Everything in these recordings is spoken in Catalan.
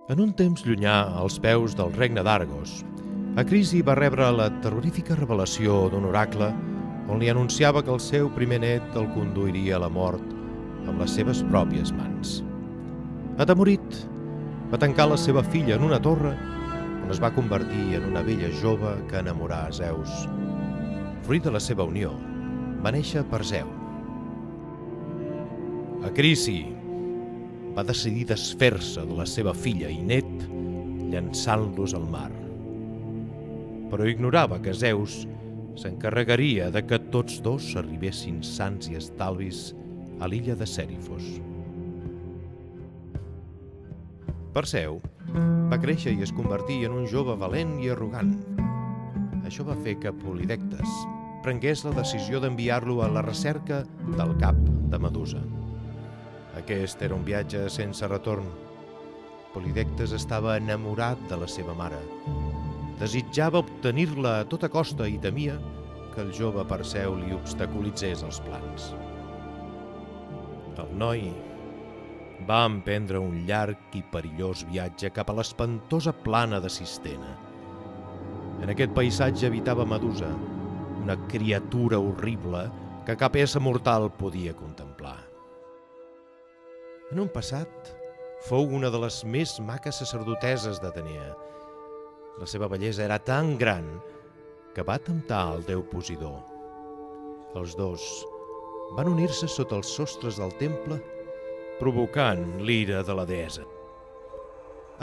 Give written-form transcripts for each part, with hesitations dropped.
En un temps llunyà, als peus del regne d'Argos, Acrisi va rebre la terrorífica revelació d'un oracle on li anunciava que el seu primer net el conduiria a la mort amb les seves pròpies mans. Atemorit, va tancar la seva filla en una torre on es va convertir en una bella jove que enamorà a Zeus. Fruit de la seva unió, va néixer Perseu. Acrisi va decidir desfer-se de la seva filla i net llançant-los al mar. Però ignorava que Zeus s'encarregaria de que tots dos arribessin sans i estalvis a l'illa de Sèrifos. Perseu va créixer i es convertí en un jove valent i arrogant. Això va fer que Polidectes prengués la decisió d'enviar-lo a la recerca del cap de Medusa. Aquest era un viatge sense retorn. Polidectes estava enamorat de la seva mare. Desitjava obtenir-la a tota costa i temia que el jove Perseu li obstaculitzés els plans. El noi va emprendre un llarg i perillós viatge cap a l'espantosa plana de Sistena. En aquest paisatge habitava Medusa, una criatura horrible que cap ésser mortal podia contemplar. En un passat, fou una de les més maques sacerdoteses d'Atenea. La seva bellesa era tan gran que va temptar el déu Posidó. Els dos van unir-se sota els sostres del temple, provocant l'ira de la deessa.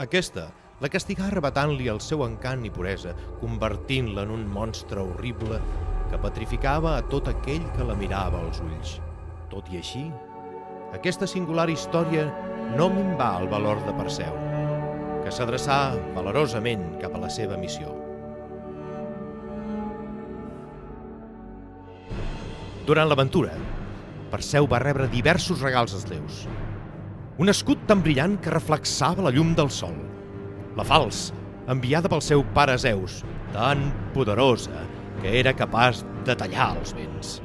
Aquesta la castigà arrebatant-li el seu encant i puresa, convertint-la en un monstre horrible que petrificava a tot aquell que la mirava als ulls. Tot i així, aquesta singular història no minvà el valor de Perseu, que s'adreçà valerosament cap a la seva missió. Durant l'aventura, Perseu va rebre diversos regals dels déus. Un escut tan brillant que reflexava la llum del sol. La falç, enviada pel seu pare Zeus, tan poderosa que era capaç de tallar els vents.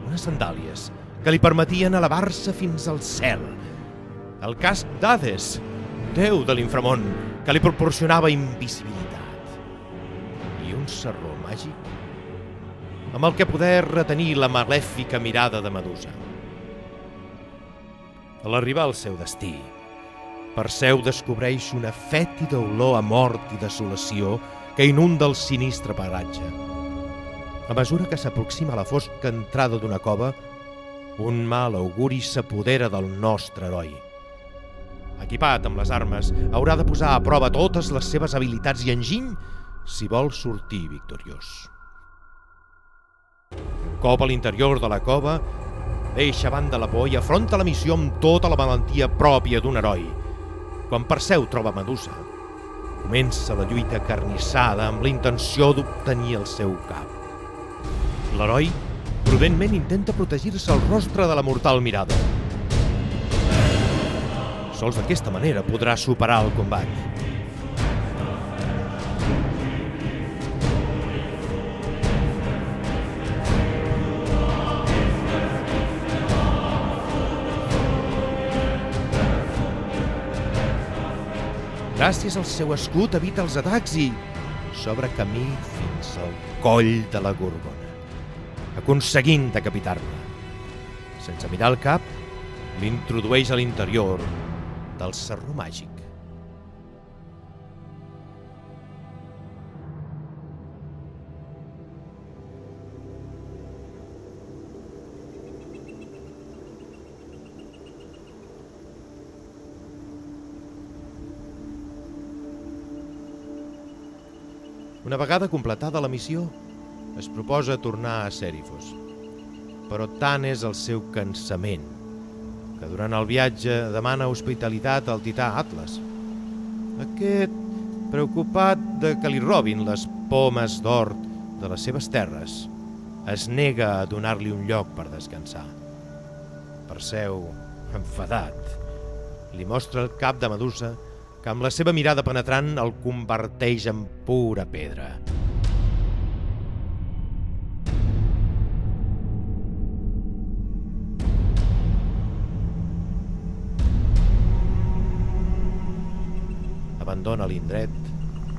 Unes sandàlies que li permetien elevar-se fins al cel. El casc d'Hades, déu de l'inframón, que li proporcionava invisibilitat. I un sarró màgic amb el que poder retenir la malèfica mirada de Medusa. A l'arribar al seu destí, Perseu descobreix una fètida olor a mort i desolació que inunda el sinistre paratge. A mesura que s'aproxima a la fosca entrada d'una cova, un mal auguri s'apodera del nostre heroi. Equipat amb les armes, haurà de posar a prova totes les seves habilitats i enginy si vol sortir victoriós. Un cop a l'interior de la cova, deixa a banda la por i afronta la missió amb tota la valentia pròpia d'un heroi. Quan Perseu troba Medusa, comença la lluita acarnissada amb la intenció d'obtenir el seu cap. L'heroi prudentment intenta protegir-se el rostre de la mortal mirada. Sols d'aquesta manera podrà superar el combat. Gràcies al seu escut evita els atacs i s'obre camí fins al coll de la Gorgona, aconseguint decapitar-la. Sense mirar el cap, l'introdueix a l'interior del sarró màgic. Una vegada completada la missió, es proposa tornar a Sèrifos. Però tant és el seu cansament que durant el viatge demana hospitalitat al tità Atlas. Aquest, preocupat de que li robin les pomes d'or de les seves terres, es nega a donar-li un lloc per descansar. Perseu, enfadat, li mostra el cap de Medusa que amb la seva mirada penetrant el converteix en pura pedra. abandona l'indret,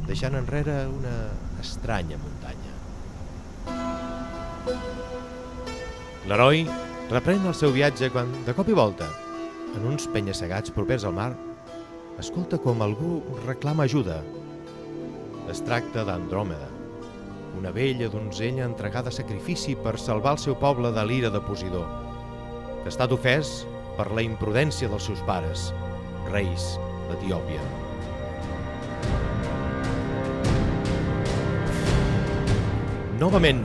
deixant enrere una estranya muntanya. L'heroi reprèn el seu viatge quan, de cop i volta, en uns penya-segats propers al mar, escolta com algú reclama ajuda. Es tracta d'Andròmeda, una vella donzella entregada a sacrifici per salvar el seu poble de l'ira de Posidó, que ha estat ofès per la imprudència dels seus pares, reis d'Etiòpia. Novament,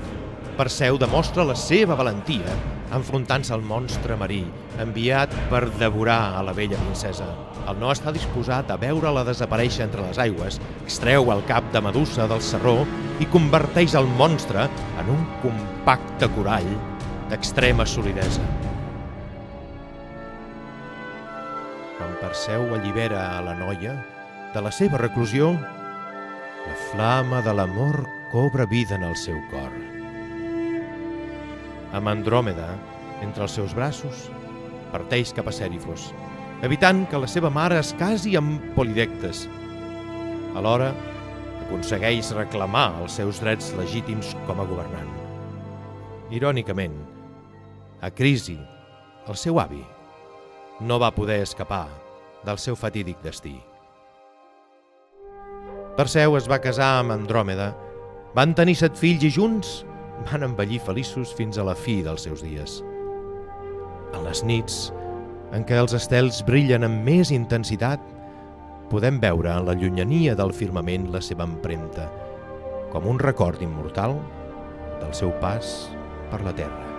Perseu demostra la seva valentia enfrontant-se al monstre marí, enviat per devorar a la vella princesa. Al no estar disposat a veure-la desaparèixer entre les aigües, extreu el cap de Medusa del sarró i converteix el monstre en un compacte corall d'extrema solidesa. Quan Perseu allibera a la noia de la seva reclusió, la flama de l'amor cobra vida en el seu cor. Amb Andròmeda, entre els seus braços, parteix cap a Sèrifos, evitant que la seva mare es casi amb Polidectes. Alhora, aconsegueix reclamar els seus drets legítims com a governant. Irònicament, Acrisi, el seu avi, no va poder escapar del seu fatídic destí. Perseu es va casar amb Andròmeda, van tenir 7 fills i junts van envellir feliços fins a la fi dels seus dies. En les nits en què els estels brillen amb més intensitat, podem veure en la llunyania del firmament la seva empremta, com un record immortal del seu pas per la terra.